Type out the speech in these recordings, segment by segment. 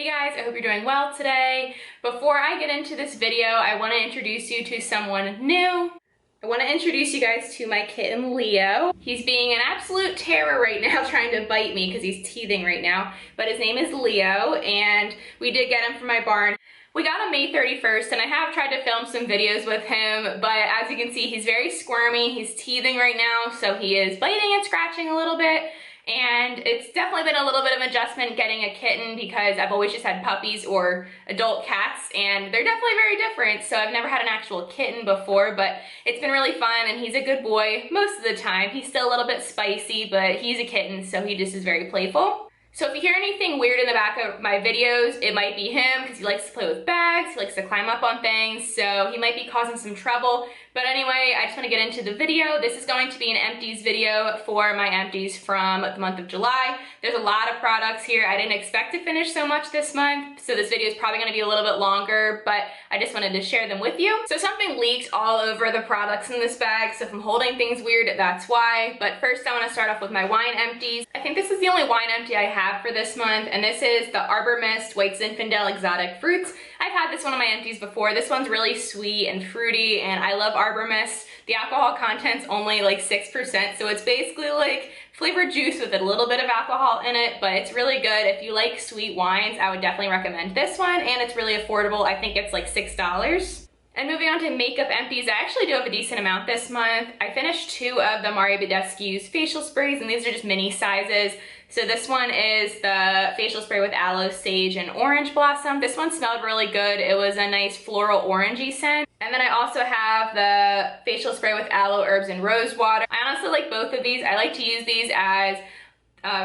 Hey guys, I hope you're doing well today. Before I get into this video, I want to introduce you to someone new. I want to introduce you guys to my kitten, Leo. He's being an absolute terror right now, trying to bite me because he's teething right now. But his name is Leo, and we did get him from my barn. We got him May 31st, and I have tried to film some videos with him, but as you can see, he's very squirmy. He's teething right now, so he is biting and scratching a little bit. And it's definitely been a little bit of an adjustment getting a kitten because I've always just had puppies or adult cats, and they're definitely very different. So I've never had an actual kitten before, but it's been really fun, and he's a good boy most of the time. He's still a little bit spicy, but he's a kitten, so he just is very playful. So if you hear anything weird in the back of my videos, it might be him because he likes to play with bags, he likes to climb up on things, so he might be causing some trouble. But anyway, I just want to get into the video. This is going to be an empties video for my empties from the month of July. There's a lot of products here. I didn't expect to finish so much this month, so this video is probably going to be a little bit longer, but I just wanted to share them with you. So something leaked all over the products in this bag, so if I'm holding things weird, that's why. But first I want to start off with my wine empties. I think this is the only wine empty I have for this month, and this is the Arbor Mist White Zinfandel Exotic Fruits. I've had this one of my empties before. This one's really sweet and fruity, and I love Arbor Mist. The alcohol content's only like 6%, so it's basically like flavored juice with a little bit of alcohol in it, but it's really good. If you like sweet wines, I would definitely recommend this one, and it's really affordable. I think it's like $6. And moving on to makeup empties, I actually do have a decent amount this month. I finished 2 of the Badescu's facial sprays, and these are just mini sizes. So this one is the facial spray with aloe, sage, and orange blossom. This one smelled really good. It was a nice floral orangey scent. And then I also have the facial spray with aloe, herbs, and rose water. I honestly like both of these. I like to use these as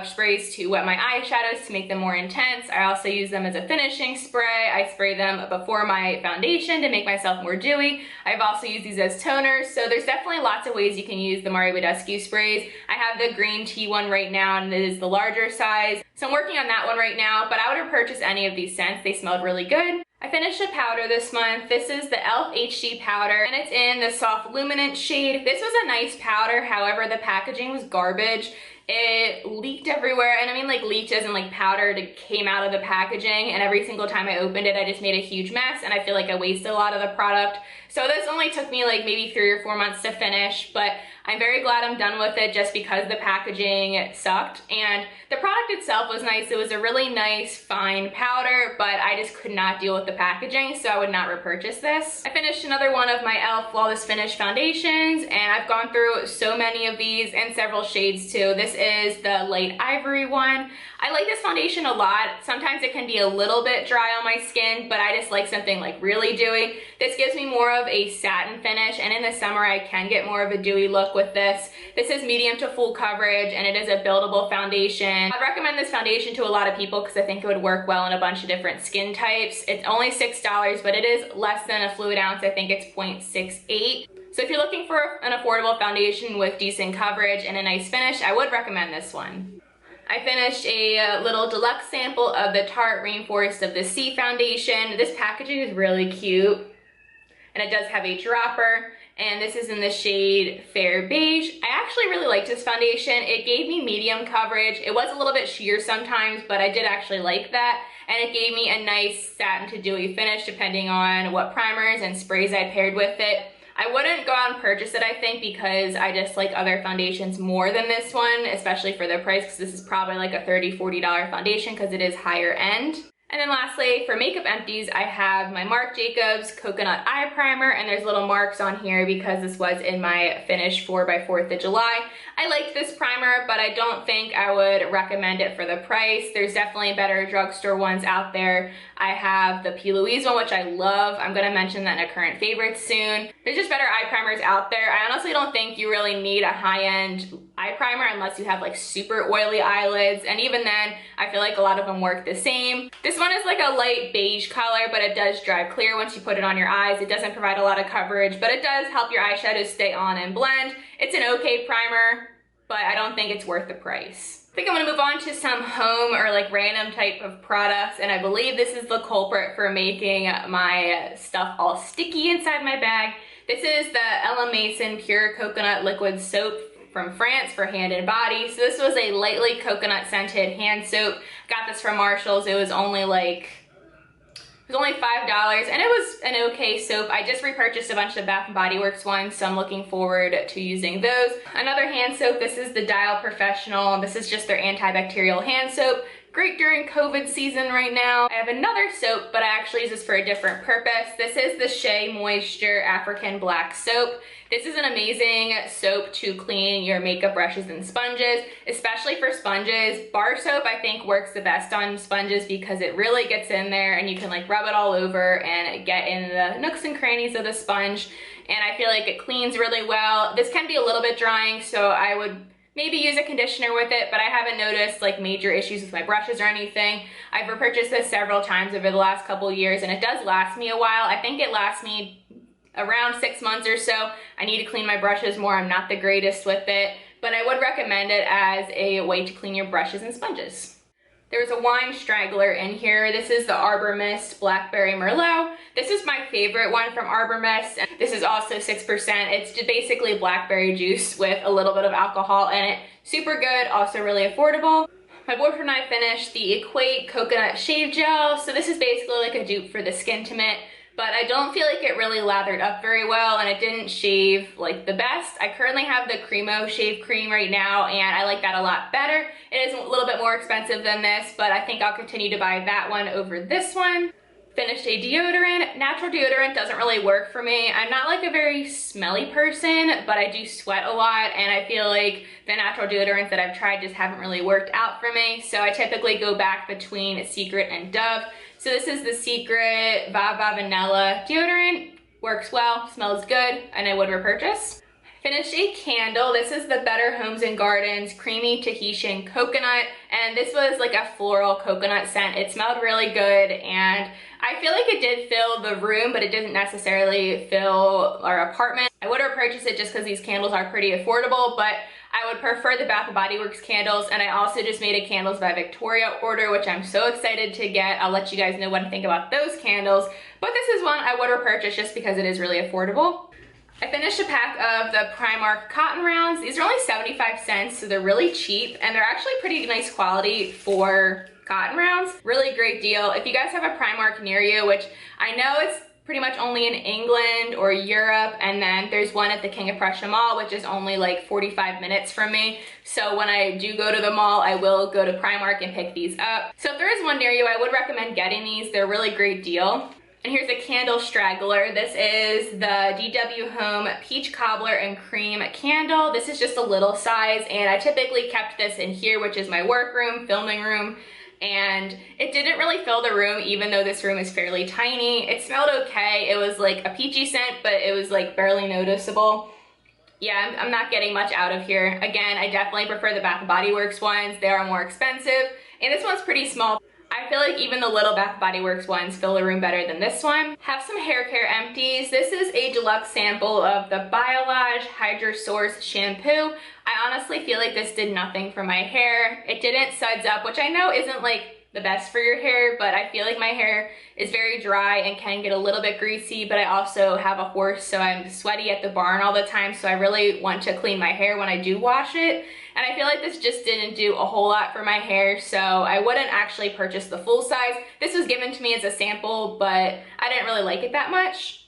sprays to wet my eyeshadows to make them more intense. I also use them as a finishing spray. I spray them before my foundation to make myself more dewy. I've also used these as toners, so there's definitely lots of ways you can use the Badescu sprays. I have the green tea one right now, and it is the larger size. So I'm working on that one right now, but I would have purchased any of these scents. They smelled really good. I finished a powder this month. This is the e.l.f. HD powder, and it's in the Soft Luminous shade. This was a nice powder, however, the packaging was garbage. It leaked everywhere, and I mean like leaked as in like powder came out of the packaging, and every single time I opened it I just made a huge mess, and I feel like I wasted a lot of the product. So this only took me like maybe 3 or 4 months to finish, but I'm very glad I'm done with it just because the packaging sucked, and the product itself was nice. It was a really nice fine powder, but I just could not deal with the packaging, so I would not repurchase this. I finished another one of my e.l.f. Flawless Finish foundations, and I've gone through so many of these in several shades too. This is the light ivory one. I like this foundation a lot. Sometimes it can be a little bit dry on my skin, but I just like something like really dewy. This gives me more of a satin finish, and in the summer I can get more of a dewy look with this. This is medium to full coverage, and it is a buildable foundation. I'd recommend this foundation to a lot of people because I think it would work well in a bunch of different skin types. It's only $6, but it is less than a fluid ounce. I think it's 0.68. So if you're looking for an affordable foundation with decent coverage and a nice finish, I would recommend this one. I finished a little deluxe sample of the Tarte Rainforest of the Sea foundation. This packaging is really cute, and it does have a dropper, and this is in the shade Fair Beige. I actually really liked this foundation. It gave me medium coverage. It was a little bit sheer sometimes, but I did actually like that, and it gave me a nice satin to dewy finish depending on what primers and sprays I paired with it. I wouldn't go out and purchase it, I think, because I just like other foundations more than this one, especially for the price, because this is probably like a $30, $40 foundation because it is higher end. And then lastly, for makeup empties, I have my Marc Jacobs Coconut Eye Primer, and there's little marks on here because this was in my finish for by 4th of July. I liked this primer, but I don't think I would recommend it for the price. There's definitely better drugstore ones out there. I have the P. Louise one, which I love. I'm gonna mention that in a current favorite soon. There's just better eye primers out there. I honestly don't think you really need a high-end eye primer unless you have like super oily eyelids, and even then, I feel like a lot of them work the same. This one is like a light beige color, but it does dry clear once you put it on your eyes. It doesn't provide a lot of coverage, but it does help your eyeshadows stay on and blend. It's an okay primer, but I don't think it's worth the price. I think I'm gonna move on to some home or like random type of products, and I believe this is the culprit for making my stuff all sticky inside my bag. This is the Maison Pure Coconut Liquid Soap from France for hand and body. So this was a lightly coconut scented hand soap. Got this from Marshall's. It was only like, it was only $5 and it was an okay soap. I just repurchased a bunch of Bath & Body Works ones, so I'm looking forward to using those. Another hand soap, this is the Dial Professional. This is just their antibacterial hand soap. Great during COVID season right now. I have another soap, but I actually use this for a different purpose. This is the Shea Moisture African Black Soap. This is an amazing soap to clean your makeup brushes and sponges, especially for sponges. Bar soap I think works the best on sponges because it really gets in there and you can like rub it all over and get in the nooks and crannies of the sponge. And I feel like it cleans really well. This can be a little bit drying, so I would maybe use a conditioner with it, but I haven't noticed like major issues with my brushes or anything. I've repurchased this several times over the last couple years and it does last me a while. I think it lasts me around 6 months or so. I need to clean my brushes more. I'm not the greatest with it, but I would recommend it as a way to clean your brushes and sponges. There's a wine straggler in here. This is the Arbor Mist Blackberry Merlot. This is my favorite one from Arbor Mist. This is also 6%. It's just basically blackberry juice with a little bit of alcohol in it. Super good, also really affordable. My boyfriend and I finished the Equate Coconut Shave Gel. So this is basically like a dupe for the Skin Intimate, but I don't feel like it really lathered up very well and it didn't shave like the best. I currently have the Cremo Shave Cream right now and I like that a lot better. It is a little bit more expensive than this, but I think I'll continue to buy that one over this one. Finished a deodorant. Natural deodorant doesn't really work for me. I'm not like a very smelly person, but I do sweat a lot and I feel like the natural deodorants that I've tried just haven't really worked out for me. So I typically go back between Secret and Dove. So this is the Secret Vava Vanilla deodorant. Works well, smells good, and I would repurchase. Finished a candle. This is the Better Homes and Gardens Creamy Tahitian Coconut, and this was like a floral coconut scent. It smelled really good, and I feel like it did fill the room, but it didn't necessarily fill our apartment. I would repurchase it just because these candles are pretty affordable, but I would prefer the Bath & Body Works candles, and I also just made a Candles by Victoria order, which I'm so excited to get. I'll let you guys know what I think about those candles, but this is one I would repurchase just because it is really affordable. I finished a pack of the Primark cotton rounds. These are only 75 cents, so they're really cheap, and they're actually pretty nice quality for cotton rounds. Really great deal. If you guys have a Primark near you, which I know it's pretty much only in England or Europe, and then there's one at the King of Prussia Mall, which is only like 45 minutes from me. So when I do go to the mall, I will go to Primark and pick these up. So if there is one near you, I would recommend getting these. They're a really great deal. And here's a candle straggler. This is the DW Home Peach Cobbler and Cream candle. This is just a little size, and I typically kept this in here, which is my workroom, filming room. And it didn't really fill the room, even though this room is fairly tiny. It smelled okay. It was like a peachy scent, but it was like barely noticeable. Yeah, I'm not getting much out of here. Again, I definitely prefer the Bath & Body Works ones. They are more expensive, and this one's pretty small. I feel like even the little Bath & Body Works ones fill the room better than this one. Have some hair care empties. This is a deluxe sample of the Biolage Hydrasource shampoo. I honestly feel like this did nothing for my hair. It didn't suds up, which I know isn't like the best for your hair, but I feel like my hair is very dry and can get a little bit greasy, but I also have a horse, so I'm sweaty at the barn all the time, so I really want to clean my hair when I do wash it. And I feel like this just didn't do a whole lot for my hair, so I wouldn't actually purchase the full size. This was given to me as a sample, but I didn't really like it that much.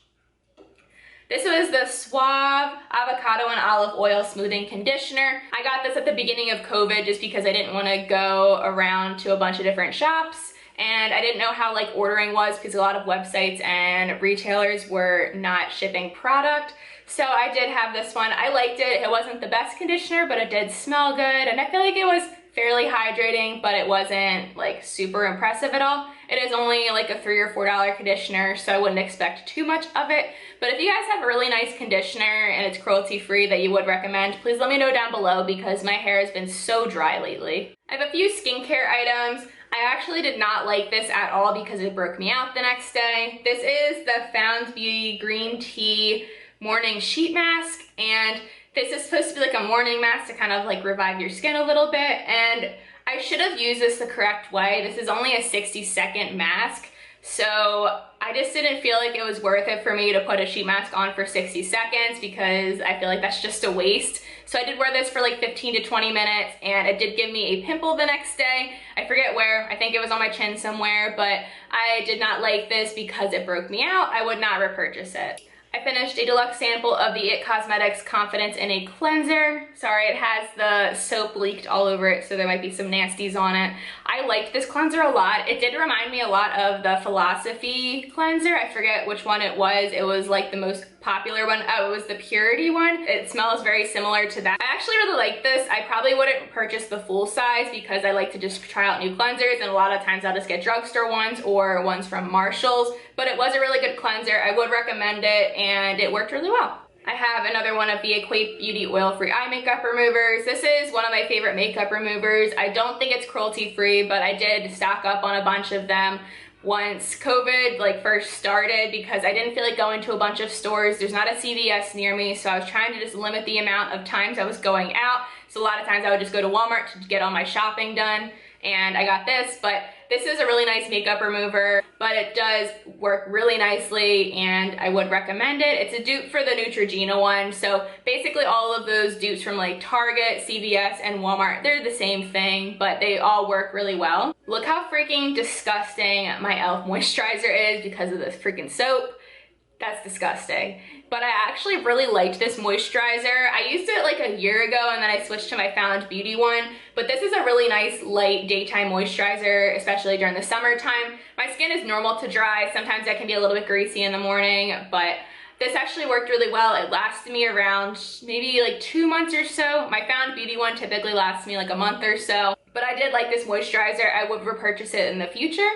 This was the Suave Avocado and Olive Oil Smoothing Conditioner. I got this at the beginning of COVID just because I didn't want to go around to a bunch of different shops, and I didn't know how like ordering was because a lot of websites and retailers were not shipping product. So I did have this one. I liked it. It wasn't the best conditioner, but it did smell good, and I feel like it was fairly hydrating, but it wasn't like super impressive at all. It is only like a $3 or $4 conditioner, so I wouldn't expect too much of it. But if you guys have a really nice conditioner and it's cruelty free that you would recommend, please let me know down below because my hair has been so dry lately. I have a few skincare items. I actually did not like this at all because it broke me out the next day. This is the Found Beauty Green Tea Morning Sheet Mask, and this is supposed to be like a morning mask to kind of like revive your skin a little bit, and I should have used this the correct way. This is only a 60-second mask, so I just didn't feel like it was worth it for me to put a sheet mask on for 60 seconds because I feel like that's just a waste. So I did wear this for like 15 to 20 minutes and it did give me a pimple the next day. I forget where, I think it was on my chin somewhere, but I did not like this because it broke me out. I would not repurchase it. I finished a deluxe sample of the It Cosmetics Confidence in a Cleanser. Sorry, it has the soap leaked all over it, so there might be some nasties on it. I liked this cleanser a lot. It did remind me a lot of the Philosophy cleanser. I forget which one it was. It was like the most popular one. Oh, it was the Purity one. It smells very similar to that. I actually really like this. I probably wouldn't purchase the full size because I like to just try out new cleansers, and a lot of times I'll just get drugstore ones or ones from Marshall's, but it was a really good cleanser. I would recommend it and it worked really well. I have another one of the Equate Beauty Oil-Free Eye Makeup Removers. This is one of my favorite makeup removers. I don't think it's cruelty-free, but I did stock up on a bunch of them once COVID like first started because I didn't feel like going to a bunch of stores. There's not a CVS near me, so I was trying to just limit the amount of times I was going out. So a lot of times I would just go to Walmart to get all my shopping done, and I got this. But this is a really nice makeup remover, but it does work really nicely and I would recommend it. It's a dupe for the Neutrogena one. So basically all of those dupes from like Target, CVS, and Walmart, they're the same thing, but they all work really well. Look how freaking disgusting my e.l.f. moisturizer is because of this freaking soap. That's disgusting. But I actually really liked this moisturizer. I used it like a year ago and then I switched to my Found Beauty one. But this is a really nice light daytime moisturizer, especially during the summertime. My skin is normal to dry. Sometimes I can be a little bit greasy in the morning, but this actually worked really well. It lasted me around maybe like 2 months or so. My Found Beauty one typically lasts me like a month or so. But I did like this moisturizer. I would repurchase it in the future.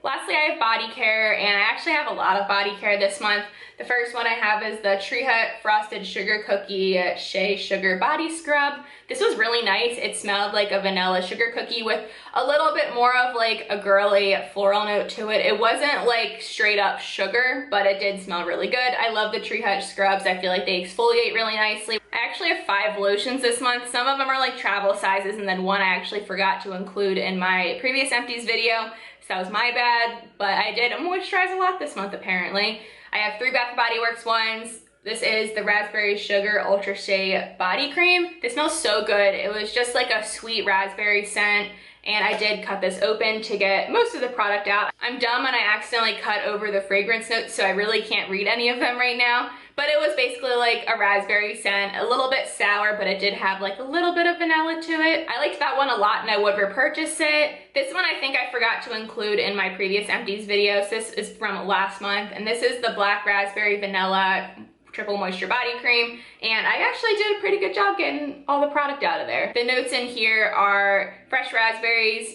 Lastly, I have body care, and I actually have a lot of body care this month. The first one I have is the Tree Hut Frosted Sugar Cookie Shea Sugar Body Scrub. This was really nice. It smelled like a vanilla sugar cookie with a little bit more of like a girly floral note to it. It wasn't like straight up sugar, but it did smell really good. I love the Tree Hut scrubs. I feel like they exfoliate really nicely. I actually have 5 lotions this month. Some of them are like travel sizes, and then one I actually forgot to include in my previous Empties video. So that was my bad, but I did moisturize a lot this month apparently. I have 3 Bath & Body Works ones. This is the Raspberry Sugar Ultra Shea Body Cream. This smells so good. It was just like a sweet raspberry scent, and I did cut this open to get most of the product out. I'm dumb and I accidentally cut over the fragrance notes, so I really can't read any of them right now. But it was basically like a raspberry scent, a little bit sour, but it did have like a little bit of vanilla to it. I liked that one a lot and I would repurchase it. This one I think I forgot to include in my previous Empties videos. This is from last month, and this is the Black Raspberry Vanilla Triple Moisture Body Cream, and I actually did a pretty good job getting all the product out of there. The notes in here are fresh raspberries,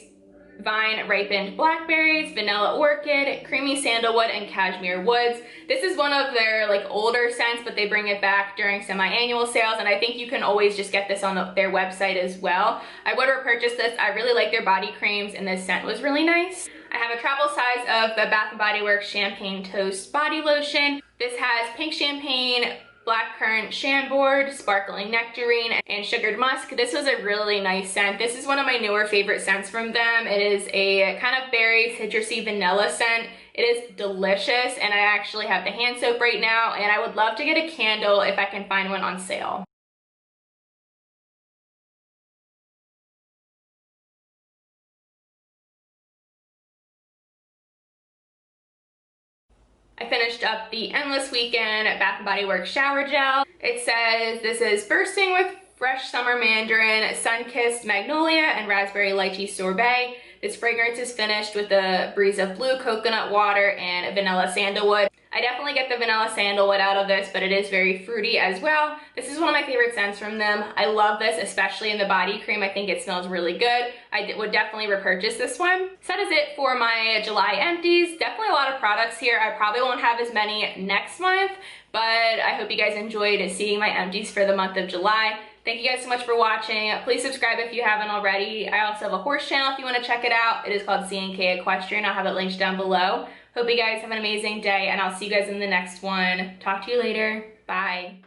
vine ripened blackberries, vanilla orchid, creamy sandalwood, and cashmere woods. This is one of their like older scents, but they bring it back during semi-annual sales, and I think you can always just get this on their website as well. I would repurchase this. I really like their body creams, and this scent was really nice. I have a travel size of the Bath & Body Works Champagne Toast Body Lotion. This has pink champagne, blackcurrant chambord, sparkling nectarine, and sugared musk. This was a really nice scent. This is one of my newer favorite scents from them. It is a kind of berry, citrusy vanilla scent. It is delicious, and I actually have the hand soap right now, and I would love to get a candle if I can find one on sale. I finished up the Endless Weekend Bath & Body Works Shower Gel. It says this is bursting with fresh summer mandarin, sun-kissed magnolia, and raspberry lychee sorbet. This fragrance is finished with a breeze of blue coconut water and vanilla sandalwood. I definitely get the vanilla sandalwood out of this, but it is very fruity as well. This is one of my favorite scents from them. I love this, especially in the body cream. I think it smells really good. I would definitely repurchase this one. So that is it for my July empties. Definitely a lot of products here. I probably won't have as many next month, but I hope you guys enjoyed seeing my empties for the month of July. Thank you guys so much for watching. Please subscribe if you haven't already. I also have a horse channel if you want to check it out. It is called C&K Equestrian. I'll have it linked down below. Hope you guys have an amazing day, and I'll see you guys in the next one. Talk to you later. Bye.